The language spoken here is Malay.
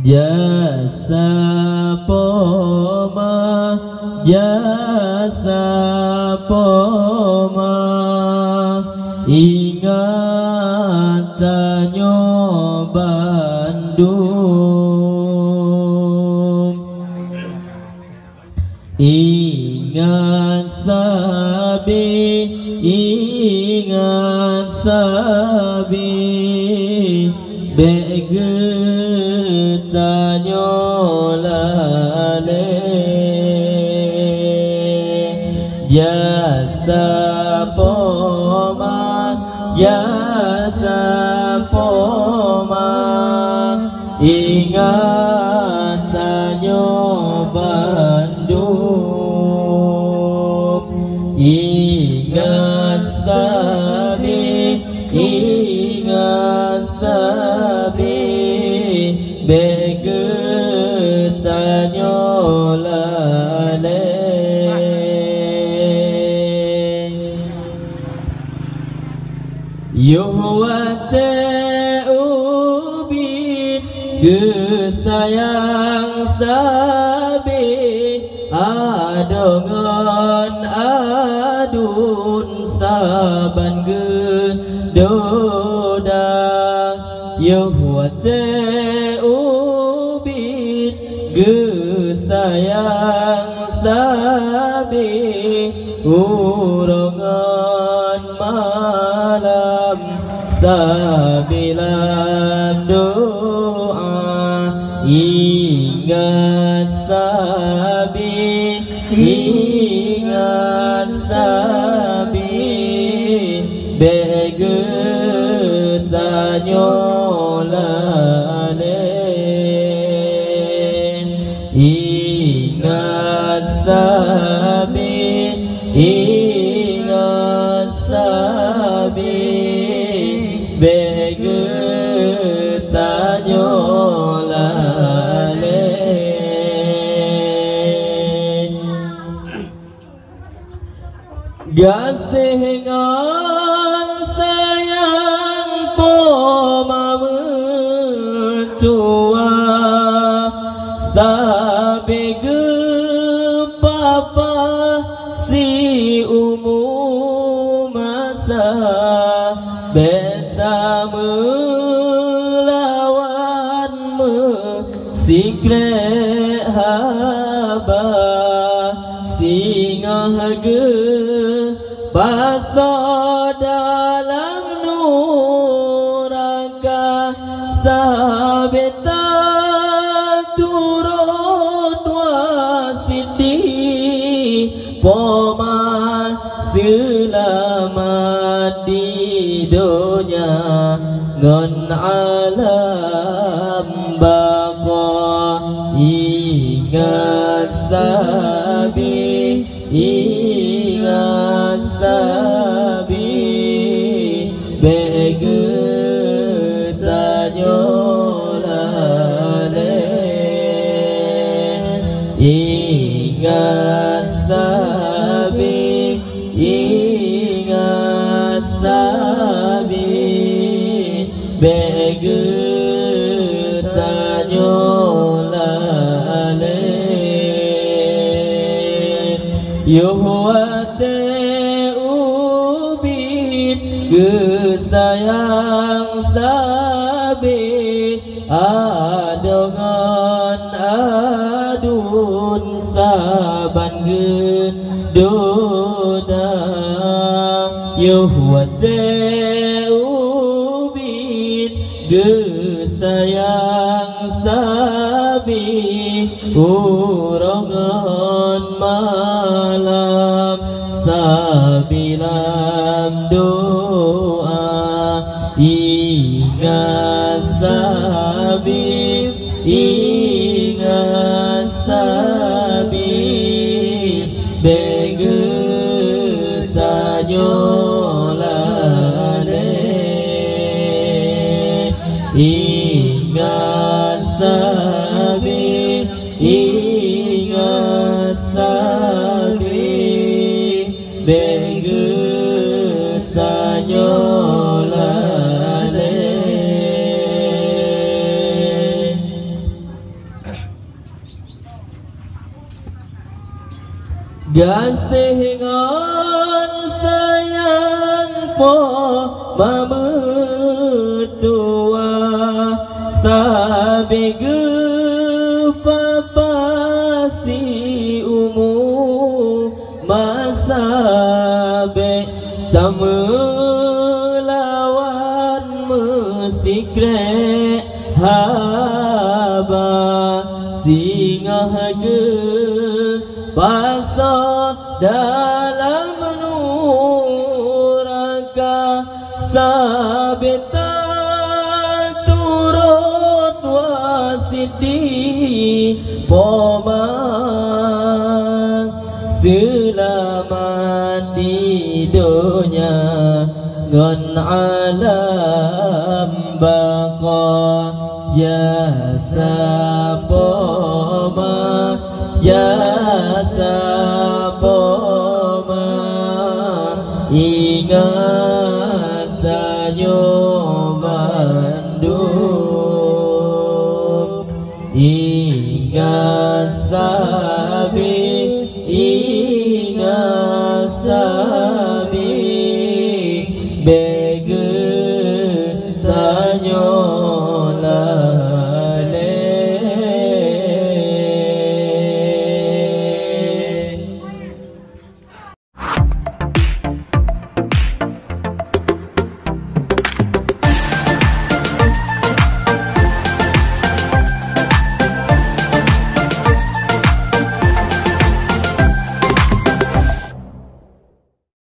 Jasa poma, jasa poma, ingatannya Bandung. Ingat sabi, ingat sabi, begetanyo lale. Jasa poma, jasa poma, ingatanyo Bandung. Ingat sabi, ingat sabi, begetanyo lale. Yuhwate ubit gesayang sabi, adongan adun saban gedoda. Yuhwate ubit gesayang sabi, urongan malam sabilam doa. Ingat sabi, ingat sabi, begetanyo lale. Ingat sabi, ingat sabi, begetanyo lale. Gasengan sayang poma mentua, sabe gepapa si umum masa, beta melawan mesikre haba, singa ge paso dalam nuraka, sabeta turut wasiti, poma selamat di dunia ngon alam baka. Ingat sabi, ingat sabi, begetanyo lale. Ingat sabi, ingat sabi, begetanyo lale. Yuhwate ubit gesayang sabi, adongan adun saban gedoda. Yuhwate ubit gesayang sabi, urongan malam sabilam doa. Ingat sabi, ingat sabi, begetanyo lale. Ingat sabi, ingat sabi, begetanyo lale. gasengan sayang po mamedua sabe ge papa si umu masabe samelawan mesikre haba singah ge paso dalam nuraka sabeta turut wasidi poma selamat di dunia ngon alam baqa jasa poma jasa poma ingat tanyo Bandung ingat sabi ingat sabi bege tanyo